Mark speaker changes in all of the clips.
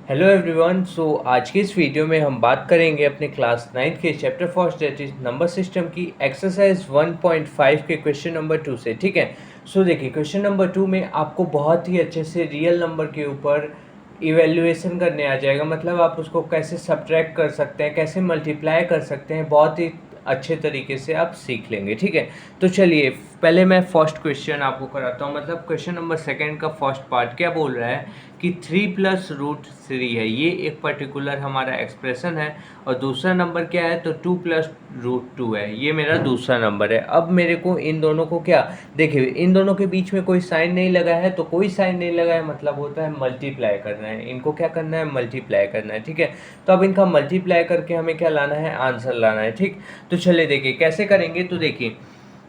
Speaker 1: Hello everyone. आज की इस वीडियो में हम बात करेंगे अपने क्लास 9 के chapter first that is number system की एक्सरसाइज 1.5 के क्वेश्चन नंबर 2 से। ठीक है। देखिए, क्वेश्चन नंबर 2 में आपको बहुत ही अच्छे से रियल नंबर के ऊपर इवेल्युएशन करने आ जाएगा। मतलब आप उसको कैसे सब्ट्रैक्ट कर सकते हैं, कैसे मल्टीप्लाई कर सकते हैं, बहुत ही अच्छे तरीके से आप सीख लेंगे। ठीक है। तो चलिए पहले मैं फर्स्ट क्वेश्चन आपको कराता हूँ। मतलब क्वेश्चन नंबर सेकंड का फर्स्ट पार्ट क्या बोल रहा है कि 3+√3 है, ये एक पर्टिकुलर हमारा एक्सप्रेशन है। और दूसरा नंबर क्या है, तो 2+√2 है, ये मेरा दूसरा नंबर है। अब मेरे को इन दोनों को क्या, देखिए इन दोनों के बीच में कोई साइन नहीं लगा है, तो कोई साइन नहीं लगा है मतलब होता है मल्टीप्लाई करना है। इनको क्या करना है, मल्टीप्लाई करना है। ठीक है। तो अब इनका मल्टीप्लाई करके हमें क्या लाना है, आंसर लाना है। ठीक। तो चलिए देखिए कैसे करेंगे। तो देखिए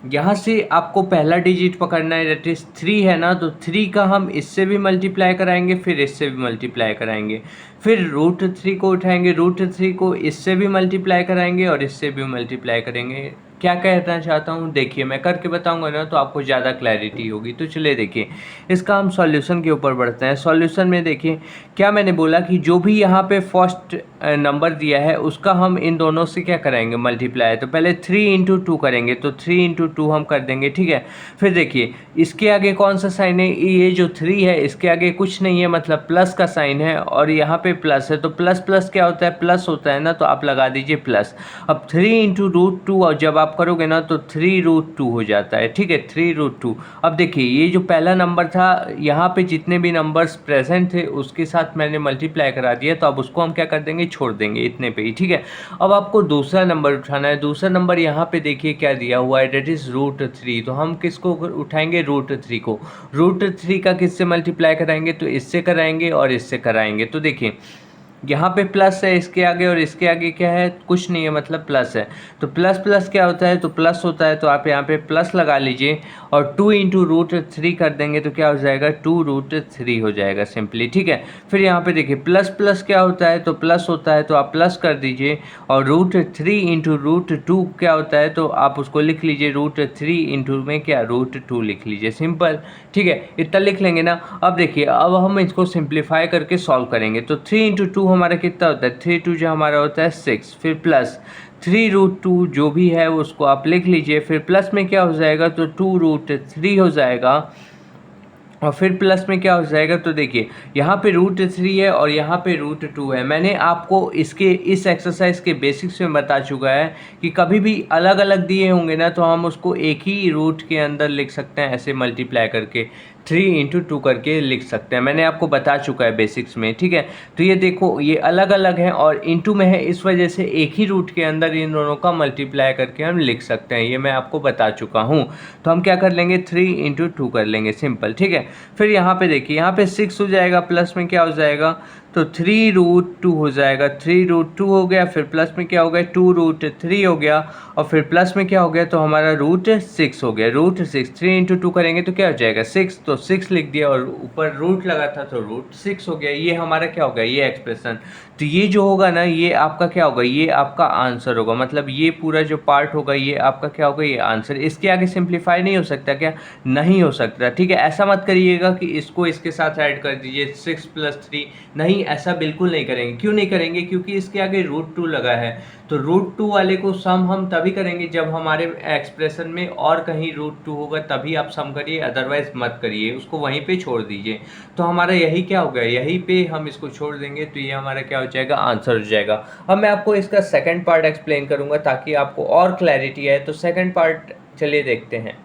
Speaker 1: यहाँ से आपको पहला डिजिट पकड़ना है, दैट इज 3 है ना, तो 3 का हम इससे भी मल्टीप्लाई कराएंगे, फिर इससे भी मल्टीप्लाई कराएंगे, फिर √3 को उठाएंगे, √3 को इससे भी मल्टीप्लाई कराएंगे और इससे भी मल्टीप्लाई करेंगे। क्या कहना चाहता हूँ देखिए, मैं करके बताऊंगा ना तो आपको ज़्यादा क्लैरिटी होगी। तो चलिए देखिए, इसका हम सॉल्यूशन के ऊपर बढ़ते हैं। सॉल्यूशन में देखिए क्या मैंने बोला कि जो भी यहाँ पे फर्स्ट नंबर दिया है उसका हम इन दोनों से क्या कराएंगे, मल्टीप्लाई। तो पहले 3 × 2 करेंगे, तो 3 × 2 हम कर देंगे। ठीक है। फिर देखिए इसके आगे कौन सा साइन है, ये जो 3 है इसके आगे कुछ नहीं है, मतलब प्लस का साइन है, और यहाँ पे प्लस है, तो प्लस प्लस क्या होता है, प्लस होता है ना, तो आप लगा दीजिए प्लस। अब 3 × √2 और जब आप करोगे ना तो 3√2 हो जाता है। ठीक है, 3√2। अब देखिए ये जो पहला नंबर था, यहाँ पे जितने भी नंबर्स प्रेजेंट थे उसके साथ मैंने मल्टीप्लाई करा दिया, तो अब उसको हम क्या कर देंगे, छोड़ देंगे इतने पे ही। ठीक है। अब आपको दूसरा नंबर उठाना है। दूसरा नंबर यहाँ पे देखिए क्या दिया हुआ है, डेट इज √3। तो हम किसको उठाएंगे, √3 को। √3 का किससे मल्टीप्लाई कराएंगे, तो इससे कराएंगे और इससे कराएंगे। तो देखिए यहाँ पे प्लस है इसके आगे, और इसके आगे क्या है, कुछ नहीं है, मतलब प्लस है। तो प्लस प्लस क्या होता है, तो प्लस होता है, तो आप यहाँ पे प्लस लगा लीजिए और 2 × √3 कर देंगे तो क्या हो जाएगा, 2√3 हो जाएगा सिंपली। ठीक है। फिर यहाँ पे देखिए प्लस प्लस क्या होता है, तो प्लस होता है, तो आप प्लस कर दीजिए, और √3 × √2 क्या होता है, तो आप उसको लिख लीजिए, √3 × में क्या, √2 लिख लीजिए, सिंपल। ठीक है, इतना लिख लेंगे ना। अब देखिए अब हम इसको सिंप्लीफाई करके सॉल्व करेंगे। तो 3 × 2 हमारा कितना होता है, 3 × 2 जो हमारा होता है 6, फिर प्लस 3√2 जो भी है उसको आप लिख लीजिए, फिर प्लस में क्या हो जाएगा, तो 2√3 हो जाएगा, और फिर प्लस में क्या हो जाएगा। तो देखिए यहाँ पे √3 है और यहाँ पे √2 है। मैंने आपको इसके इस एक्सरसाइज के बेसिक्स में बता चुका है कि कभी भी अलग अलग दिए होंगे ना तो हम उसको एक ही रूट के अंदर लिख सकते हैं, ऐसे मल्टीप्लाई करके 3 × 2 करके लिख सकते हैं। मैंने आपको बता चुका है बेसिक्स में। ठीक है। तो ये देखो ये अलग अलग है और इंटू में है, इस वजह से एक ही रूट के अंदर इन दोनों का मल्टीप्लाई करके हम लिख सकते हैं, ये मैं आपको बता चुका हूँ। तो हम क्या कर लेंगे, 3 × 2 कर लेंगे, सिंपल। ठीक है। फिर यहाँ पे देखिए यहाँ पे 6 हो जाएगा, प्लस में क्या हो जाएगा, तो 3√2 हो जाएगा, 3√2 हो गया, फिर प्लस में क्या हो गया, 2√3 हो गया, और फिर प्लस में क्या हो गया, तो हमारा √6 हो गया, √6। 3 × 2 करेंगे तो क्या हो जाएगा, 6, तो 6 लिख दिया, और ऊपर रूट लगा था तो √6 हो गया। ये हमारा क्या होगा, ये एक्सप्रेशन। तो ये जो होगा ना, ये आपका क्या होगा, ये आपका आंसर होगा। मतलब ये पूरा जो पार्ट होगा ये आपका क्या होगा, ये आंसर। इसके आगे सिंप्लीफाई नहीं हो सकता क्या, नहीं हो सकता। ठीक है। ऐसा मत करिएगा कि इसको इसके साथ ऐड कर दीजिए 6 + 3, नहीं, ऐसा बिल्कुल नहीं करेंगे। क्यों नहीं करेंगे, क्योंकि इसके आगे √2 लगा है। तो √2 वाले को सम हम तभी करेंगे जब हमारे एक्सप्रेशन में और कहीं √2 होगा, तभी आप सम करिए, अदरवाइज मत करिए, उसको वहीं पे छोड़ दीजिए। तो हमारा यही क्या हो गया, यहीं पे हम इसको छोड़ देंगे, तो ये हमारा क्या हो जाएगा, आंसर हो जाएगा। अब मैं आपको इसका सेकंड पार्ट एक्सप्लेन करूंगा ताकि आपको और क्लैरिटी आए। तो सेकंड पार्ट चलिए देखते हैं।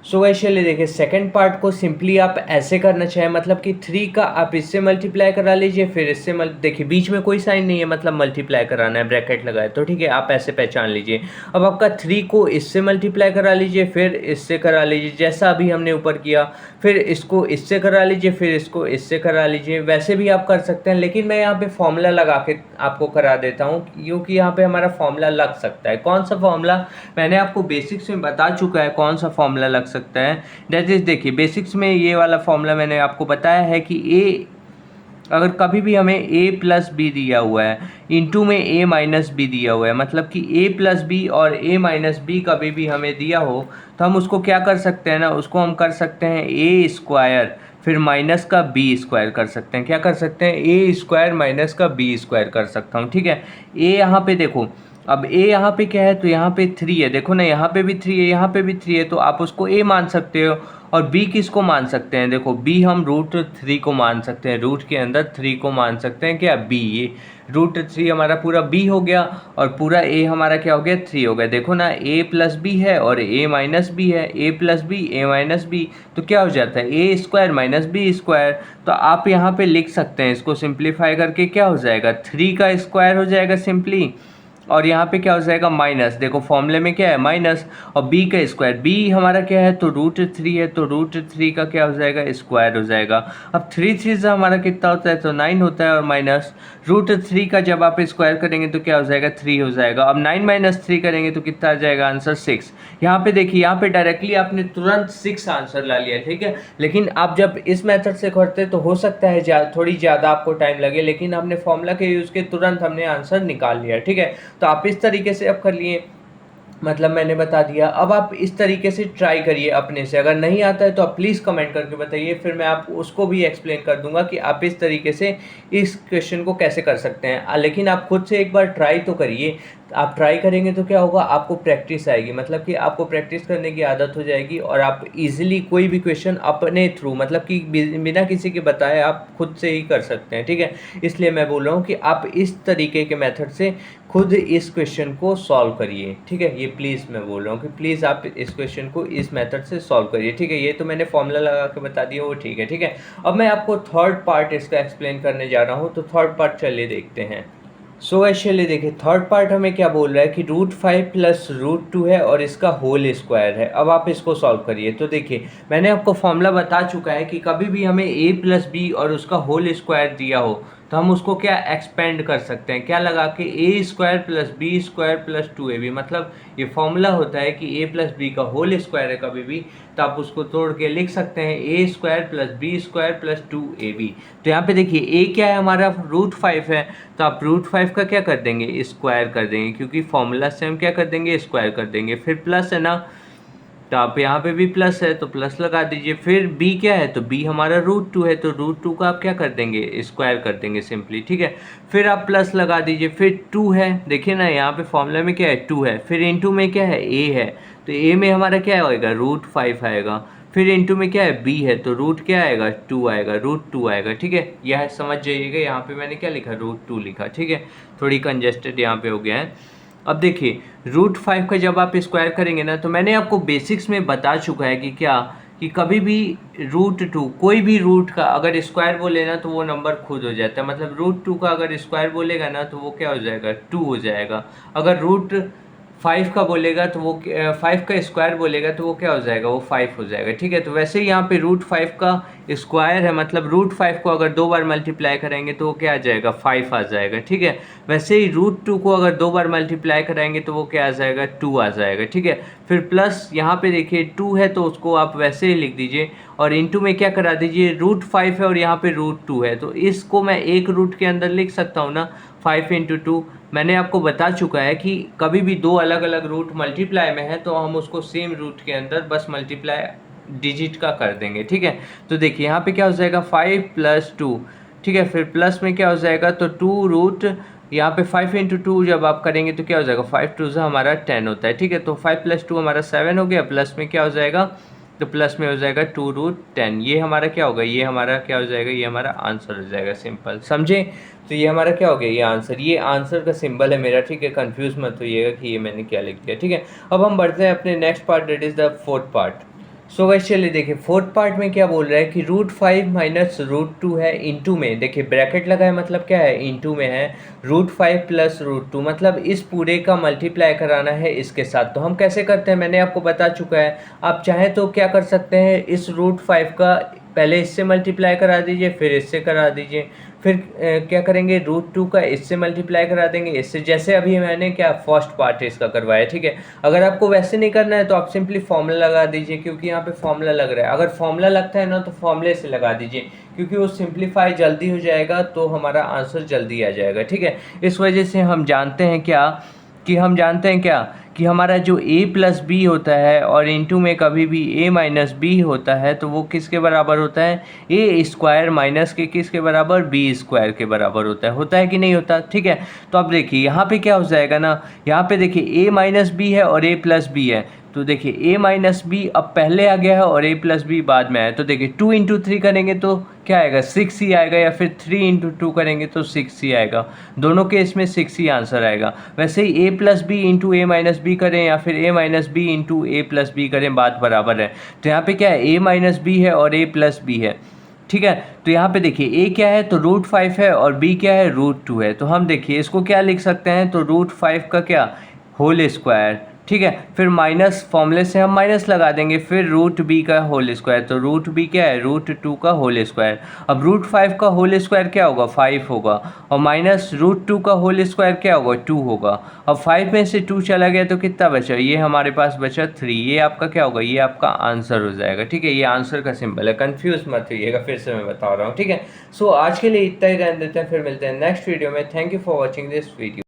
Speaker 1: चलिए देखिए, सेकंड पार्ट को सिंपली आप ऐसे करना चाहें, मतलब कि 3 का आप इससे मल्टीप्लाई करा लीजिए, फिर इससे देखिए बीच में कोई साइन नहीं है, मतलब मल्टीप्लाई कराना है, ब्रैकेट लगाए, तो ठीक है, आप ऐसे पहचान लीजिए। अब आपका 3 को इससे मल्टीप्लाई करा लीजिए, फिर इससे करा लीजिए, जैसा अभी हमने ऊपर किया, फिर इसको इससे करा लीजिए, फिर इसको इससे करा लीजिए। वैसे भी आप कर सकते हैं, लेकिन मैं यहाँ पे फॉर्मूला लगा के आपको करा देता हूँ, क्योंकि यहाँ पे हमारा फॉर्मूला लग सकता है। कौन सा फॉर्मूला, मैंने आपको बेसिक्स में बता चुका है कौन सा फॉर्मूला लग सकता है। दैट इज देखिए बेसिक्स में ये वाला फॉर्मूला मैंने आपको बताया है कि ए, अगर कभी भी हमें a + b दिया हुआ है, इंटू में a - b दिया हुआ है, मतलब कि a + b और a - b कभी भी हमें दिया हो, तो हम उसको क्या कर सकते हैं ना, उसको हम कर सकते हैं a² फिर माइनस का बी स्क्वायर कर सकते हैं। क्या कर सकते हैं? ए स्क्वायर माइनस का बी स्क्वायर कर सकता हूँ, ठीक है। ए यहाँ पे देखो, अब ए यहाँ पे क्या है, तो यहाँ पे 3 है, देखो ना, यहाँ पे भी 3 है, यहाँ पे भी 3 है, तो आप उसको ए मान सकते हो। और बी किसको मान सकते हैं? देखो बी हम √3 को मान सकते हैं, रूट के अंदर 3 को मान सकते हैं। क्या? बी। ये √3 हमारा पूरा बी हो गया और पूरा ए हमारा क्या हो गया? 3 हो गया। देखो ना, ए प्लस बी है और ए माइनस बी है, ए प्लस बी ए माइनस बी, तो क्या हो जाता है? ए स्क्वायर माइनस बी स्क्वायर। तो आप यहाँ पे लिख सकते हैं, इसको सिंप्लीफाई करके क्या हो जाएगा? 3 का स्क्वायर हो जाएगा सिंपली, और यहाँ पे क्या हो जाएगा? माइनस। देखो फॉर्मूले में क्या है? माइनस, और b का स्क्वायर, b हमारा क्या है? तो √3 है, तो √3 का क्या हो जाएगा? स्क्वायर हो जाएगा। अब 3 3 से हमारा कितना होता है? तो 9 होता है, और माइनस √3 का जब आप स्क्वायर करेंगे तो क्या हो जाएगा? 3 हो जाएगा। अब 9 माइनस 3 करेंगे तो कितना आ जाएगा? आंसर 6। यहाँ पे देखिए, यहाँ पे डायरेक्टली आपने तुरंत 6 आंसर ला लिया, ठीक है। लेकिन आप जब इस मेथड से करते तो हो सकता है थोड़ी ज़्यादा आपको टाइम लगे, लेकिन हमने फॉर्मूला के यूज़ के तुरंत हमने आंसर निकाल लिया, ठीक है। तो आप इस तरीके से अब कर लिए, मतलब मैंने बता दिया। अब आप इस तरीके से ट्राई करिए अपने से, अगर नहीं आता है तो आप प्लीज़ कमेंट करके बताइए, फिर मैं आपको उसको भी एक्सप्लेन कर दूंगा कि आप इस तरीके से इस क्वेश्चन को कैसे कर सकते हैं। लेकिन आप खुद से एक बार ट्राई तो करिए। आप ट्राई करेंगे तो क्या होगा? आपको प्रैक्टिस आएगी, मतलब कि आपको प्रैक्टिस करने की आदत हो जाएगी, और आप इजीली कोई भी क्वेश्चन अपने थ्रू, मतलब कि बिना किसी के बताए आप खुद से ही कर सकते हैं, ठीक है। इसलिए मैं बोल रहा हूँ कि आप इस तरीके के मेथड से खुद इस क्वेश्चन को सॉल्व करिए, ठीक है। ये प्लीज़ मैं बोल रहा हूँ कि प्लीज़ आप इस क्वेश्चन को इस मेथड से सॉल्व करिए, ठीक है। ये तो मैंने फॉर्मूला लगा के बता दिया, वो ठीक है, ठीक है। अब मैं आपको थर्ड पार्ट इसका एक्सप्लेन करने जा रहा हूँ, तो थर्ड पार्ट चलिए देखते हैं। सो एक्चुअली देखिए, थर्ड पार्ट हमें क्या बोल रहा है कि √5 प्लस √2 है और इसका होल स्क्वायर है। अब आप इसको सॉल्व करिए। तो देखिए, मैंने आपको फॉर्मूला बता चुका है कि कभी भी हमें a प्लस बी और उसका होल स्क्वायर दिया हो तो हम उसको क्या एक्सपेंड कर सकते हैं, क्या लगा के? a square plus B square plus 2ab, मतलब ये फॉर्मूला होता है कि a प्लस बी का होल स्क्वायर है कभी भी, तो आप उसको तोड़ के लिख सकते हैं a square plus B square plus 2ab। तो यहाँ पे देखिए a क्या है? हमारा √5 है, तो आप √5 का क्या कर देंगे? स्क्वायर कर देंगे, क्योंकि फॉर्मूला से हम क्या कर देंगे? स्क्वायर कर देंगे। फिर प्लस है ना, तो आप यहाँ पे भी प्लस है तो प्लस लगा दीजिए। फिर b क्या है? तो b हमारा √2 है, तो √2 का आप क्या कर देंगे? स्क्वायर कर देंगे सिंपली, ठीक है। फिर आप प्लस लगा दीजिए। फिर 2 है, देखिए ना यहाँ पे फॉर्मूला में क्या है? 2 है। फिर इंटू में क्या है? a है, तो a में हमारा क्या आएगा? √5 आएगा। फिर इंटू में क्या है? b है, तो रूट क्या आएगा? 2 आएगा, √2 आएगा, ठीक है। यह समझ जाइएगा, यहाँ पे मैंने क्या लिखा? √2 लिखा, ठीक है। थोड़ी कंजेस्टेड यहाँ पे हो गया है। अब देखिए, √5 का जब आप स्क्वायर करेंगे ना, तो मैंने आपको बेसिक्स में बता चुका है कि क्या, कि कभी भी √2 कोई भी रूट का अगर स्क्वायर बोले ना तो वो नंबर खुद हो जाता है। मतलब √2 का अगर स्क्वायर बोलेगा ना तो वो क्या हो जाएगा? 2 हो जाएगा। अगर √5 का बोलेगा तो वो 5 का स्क्वायर बोलेगा तो वो क्या हो जाएगा? वो 5 हो जाएगा, ठीक है। तो वैसे ही यहाँ पे √5 का स्क्वायर है, मतलब √5 को अगर 2 बार मल्टीप्लाई करेंगे तो वो क्या आ जाएगा? 5 आ जाएगा, ठीक है। वैसे ही √2 को अगर 2 बार मल्टीप्लाई कराएंगे तो वो क्या आ जाएगा? 2 आ जाएगा, ठीक है। फिर प्लस यहाँ पे देखिए 2 है तो उसको आप वैसे ही लिख दीजिए, और इंटू में क्या करा दीजिए? √5 है और यहाँ पे √2 है, तो इसको मैं एक रूट के अंदर लिख सकता हूँ ना, 5 × 2। मैंने आपको बता चुका है कि कभी भी दो अलग अलग रूट मल्टीप्लाई में है तो हम उसको सेम रूट के अंदर बस मल्टीप्लाई डिजिट का कर देंगे, ठीक है। तो देखिए यहाँ पे क्या हो जाएगा? 5 + 2, ठीक है। फिर प्लस में क्या हो जाएगा? तो 2 यहाँ पे 5 × 2 जब आप करेंगे तो क्या हो जाएगा? 5 2 हमारा 10 होता है, ठीक है। तो 5 + 2 हमारा 7 हो गया। प्लस में क्या हो जाएगा? तो प्लस में हो जाएगा 2√10। ये हमारा क्या होगा? ये हमारा क्या हो जाएगा? ये हमारा आंसर हो जाएगा, सिंपल, समझे। तो ये हमारा क्या हो गया? ये आंसर का सिंबल है मेरा, ठीक है। कंफ्यूज मत होइएगा कि ये मैंने क्या लिख दिया, ठीक है। अब हम बढ़ते हैं अपने next part, that is the fourth part. So guys चलिए देखिए, फोर्थ पार्ट में क्या बोल रहा है कि √5 - √2 है, इंटू में देखिए ब्रैकेट लगा है, मतलब क्या है? इंटू में है। √5 + √2 मतलब इस पूरे का मल्टीप्लाई कराना है इसके साथ। तो हम कैसे करते हैं मैंने आपको बता चुका है। आप चाहें तो क्या कर सकते हैं, इस √5 का पहले इससे मल्टीप्लाई करा दीजिए, फिर इससे करा दीजिए, फिर क्या करेंगे? √2 का इससे मल्टीप्लाई करा देंगे, इससे, जैसे अभी मैंने क्या फर्स्ट पार्ट इसका करवाया, ठीक है। अगर आपको वैसे नहीं करना है तो आप सिंपली फॉर्मूला लगा दीजिए, क्योंकि यहाँ पे फॉर्मूला लग रहा है। अगर फॉर्मूला लगता है ना तो फॉर्मूले से लगा दीजिए, क्योंकि वो सिंप्लीफाई जल्दी हो जाएगा तो हमारा आंसर जल्दी आ जाएगा, ठीक है। इस वजह से हम जानते हैं क्या कि हमारा जो a प्लस बी होता है और इनटू में कभी भी a माइनस बी होता है तो वो किसके बराबर होता है, a स्क्वायर माइनस के किसके बराबर, b स्क्वायर के बराबर होता है कि नहीं होता। ठीक है, तो अब देखिए यहाँ पे क्या हो जाएगा ना, यहाँ पे देखिए a माइनस बी है और a प्लस बी है, तो देखिए a माइनस बी अब पहले आ गया है और a प्लस बी बाद में आया, तो देखिए 2 इंटू 3 करेंगे तो क्या आएगा, 6 ही आएगा, या फिर 3 इंटू 2 करेंगे तो 6 ही आएगा। दोनों केस में 6 ही आंसर आएगा। वैसे ही a plus B into A minus B करें या फिर a minus B into A plus B करें, बात बराबर है। तो यहाँ पे क्या है, a माइनस बी है और a प्लस बी है। ठीक है, तो यहाँ पे देखिए a क्या है तो √5 है और b क्या है √2 है, तो हम देखिए इसको क्या लिख सकते हैं, तो √5 का क्या, होल स्क्वायर। ठीक है, फिर माइनस फॉर्मूले से हम माइनस लगा देंगे, फिर √b का होल स्क्वायर, तो √b क्या है, √2 का होल स्क्वायर। अब √5 का होल स्क्वायर क्या होगा, 5 होगा, और माइनस √2 का होल स्क्वायर क्या होगा, 2 होगा। अब 5 में से 2 चला गया तो कितना बचा, ये हमारे पास बचा 3, ये आपका क्या होगा, ये आपका आंसर हो जाएगा। ठीक है, ये आंसर का सिंबल है, कंफ्यूज मत होइएगा, फिर से मैं बता रहा हूँ। ठीक है, सो आज के लिए इतना ही रहने देते हैं, फिर मिलते हैं नेक्स्ट वीडियो में। Thank you for watching this video.